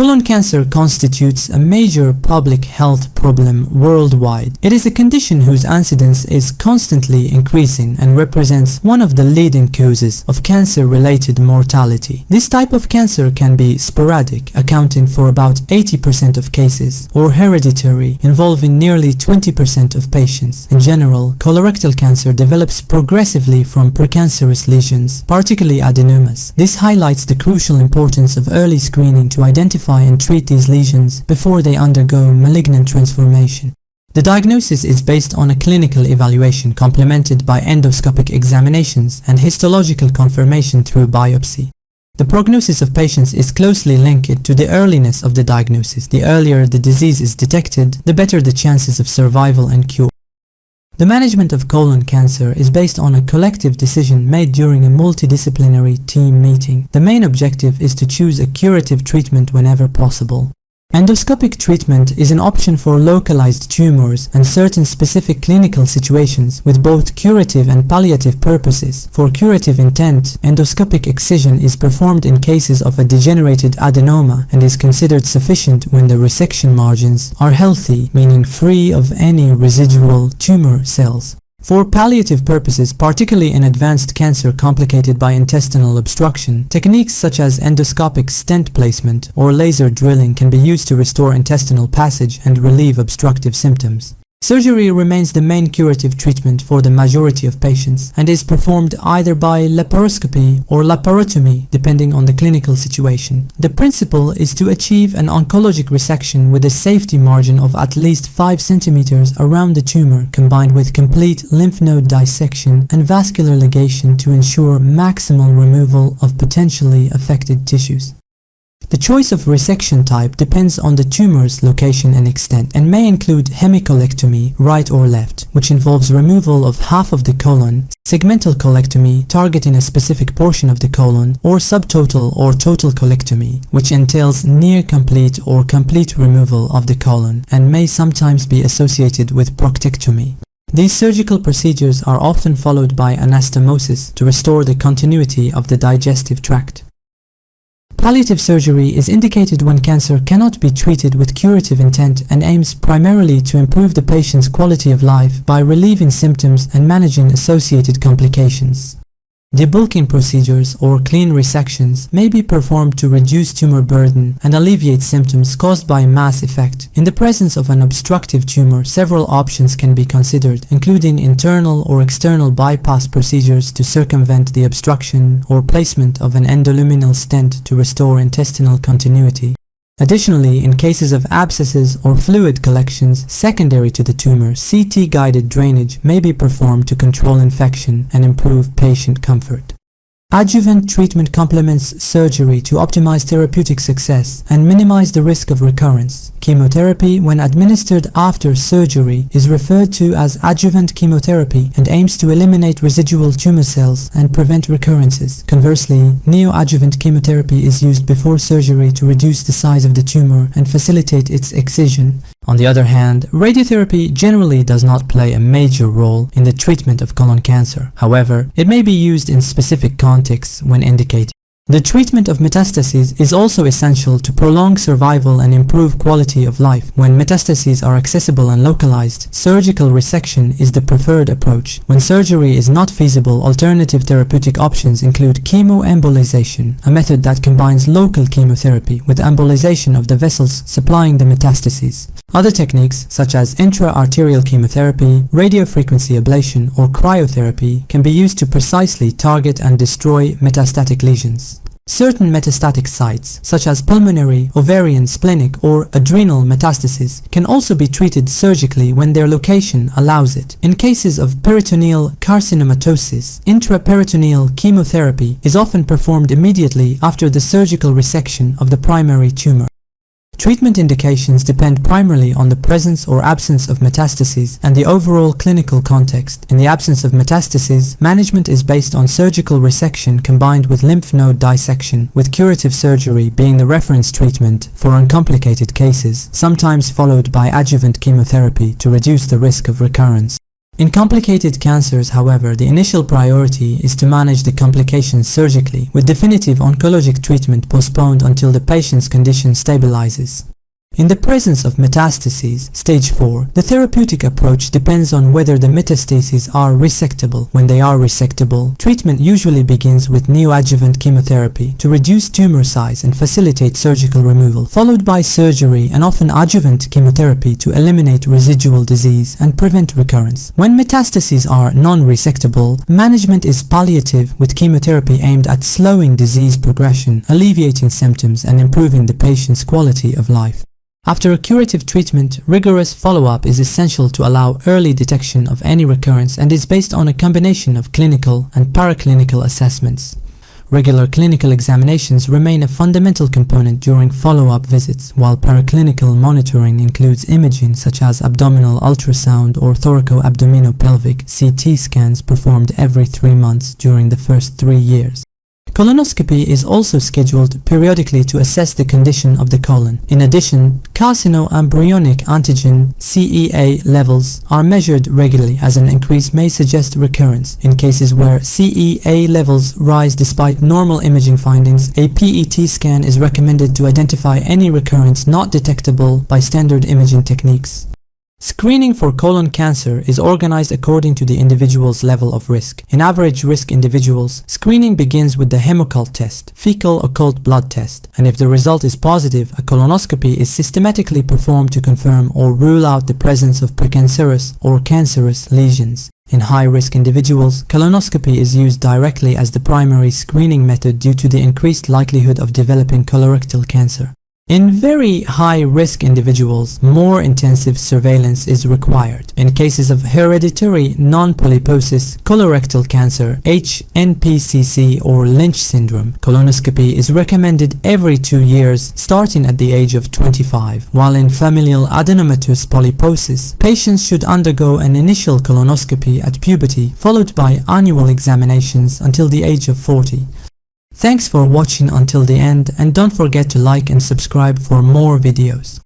Colon cancer constitutes a major public health problem worldwide. It is a condition whose incidence is constantly increasing and represents one of the leading causes of cancer-related mortality. This type of cancer can be sporadic, accounting for about 80% of cases, or hereditary, involving nearly 20% of patients. In general, colorectal cancer develops progressively from precancerous lesions, particularly adenomas. This highlights the crucial importance of early screening to identify and treat these lesions before they undergo malignant transformation. The diagnosis is based on a clinical evaluation complemented by endoscopic examinations and histological confirmation through biopsy. The prognosis of patients is closely linked to the earliness of the diagnosis. The earlier the disease is detected, the better the chances of survival and cure. The management of colon cancer is based on a collective decision made during a multidisciplinary team meeting. The main objective is to choose a curative treatment whenever possible. Endoscopic treatment is an option for localized tumors and certain specific clinical situations with both curative and palliative purposes. For curative intent, endoscopic excision is performed in cases of a degenerated adenoma and is considered sufficient when the resection margins are healthy, meaning free of any residual tumor cells. For palliative purposes, particularly in advanced cancer complicated by intestinal obstruction, techniques such as endoscopic stent placement or laser drilling can be used to restore intestinal passage and relieve obstructive symptoms. Surgery remains the main curative treatment for the majority of patients and is performed either by laparoscopy or laparotomy depending on the clinical situation. The principle is to achieve an oncologic resection with a safety margin of at least 5 cm around the tumor combined with complete lymph node dissection and vascular ligation to ensure maximal removal of potentially affected tissues. The choice of resection type depends on the tumor's location and extent and may include hemicolectomy, right or left, which involves removal of half of the colon, segmental colectomy, targeting a specific portion of the colon, or subtotal or total colectomy, which entails near complete or complete removal of the colon and may sometimes be associated with proctectomy. These surgical procedures are often followed by anastomosis to restore the continuity of the digestive tract. Palliative surgery is indicated when cancer cannot be treated with curative intent and aims primarily to improve the patient's quality of life by relieving symptoms and managing associated complications. Debulking procedures or clean resections may be performed to reduce tumor burden and alleviate symptoms caused by mass effect. In the presence of an obstructive tumor, several options can be considered, including internal or external bypass procedures to circumvent the obstruction or placement of an endoluminal stent to restore intestinal continuity. Additionally, in cases of abscesses or fluid collections secondary to the tumor, CT-guided drainage may be performed to control infection and improve patient comfort. Adjuvant treatment complements surgery to optimize therapeutic success and minimize the risk of recurrence. Chemotherapy, when administered after surgery, is referred to as adjuvant chemotherapy and aims to eliminate residual tumor cells and prevent recurrences. Conversely, neoadjuvant chemotherapy is used before surgery to reduce the size of the tumor and facilitate its excision. On the other hand, radiotherapy generally does not play a major role in the treatment of colon cancer. However, it may be used in specific contexts when indicated. The treatment of metastases is also essential to prolong survival and improve quality of life. When metastases are accessible and localized, surgical resection is the preferred approach. When surgery is not feasible, alternative therapeutic options include chemoembolization, a method that combines local chemotherapy with embolization of the vessels supplying the metastases. Other techniques, such as intra-arterial chemotherapy, radiofrequency ablation, or cryotherapy, can be used to precisely target and destroy metastatic lesions. Certain metastatic sites, such as pulmonary, ovarian, splenic, or adrenal metastases, can also be treated surgically when their location allows it. In cases of peritoneal carcinomatosis, intraperitoneal chemotherapy is often performed immediately after the surgical resection of the primary tumor. Treatment indications depend primarily on the presence or absence of metastases and the overall clinical context. In the absence of metastases, management is based on surgical resection combined with lymph node dissection, with curative surgery being the reference treatment for uncomplicated cases, sometimes followed by adjuvant chemotherapy to reduce the risk of recurrence. In complicated cancers, however, the initial priority is to manage the complications surgically, with definitive oncologic treatment postponed until the patient's condition stabilizes. In the presence of metastases, stage 4, the therapeutic approach depends on whether the metastases are resectable. When they are resectable, treatment usually begins with neoadjuvant chemotherapy to reduce tumor size and facilitate surgical removal, followed by surgery and often adjuvant chemotherapy to eliminate residual disease and prevent recurrence. When metastases are non-resectable, management is palliative, with chemotherapy aimed at slowing disease progression, alleviating symptoms, and improving the patient's quality of life. After a curative treatment, rigorous follow-up is essential to allow early detection of any recurrence and is based on a combination of clinical and paraclinical assessments. Regular clinical examinations remain a fundamental component during follow-up visits, while paraclinical monitoring includes imaging such as abdominal ultrasound or thoraco-abdominopelvic (CT) scans performed every 3 months during the first 3 years. Colonoscopy is also scheduled periodically to assess the condition of the colon. In addition, carcinoembryonic antigen (CEA) levels are measured regularly, as an increase may suggest recurrence. In cases where CEA levels rise despite normal imaging findings, a PET scan is recommended to identify any recurrence not detectable by standard imaging techniques. Screening for colon cancer is organized according to the individual's level of risk. In average risk individuals, screening begins with the hemoccult test, fecal occult blood test, and if the result is positive, a colonoscopy is systematically performed to confirm or rule out the presence of precancerous or cancerous lesions. In high-risk individuals, colonoscopy is used directly as the primary screening method due to the increased likelihood of developing colorectal cancer. In very high-risk individuals, more intensive surveillance is required. In cases of hereditary non-polyposis colorectal cancer, HNPCC or Lynch syndrome, colonoscopy is recommended every 2 years, starting at the age of 25. While in familial adenomatous polyposis, patients should undergo an initial colonoscopy at puberty, followed by annual examinations until the age of 40. Thanks for watching until the end, and don't forget to like and subscribe for more videos.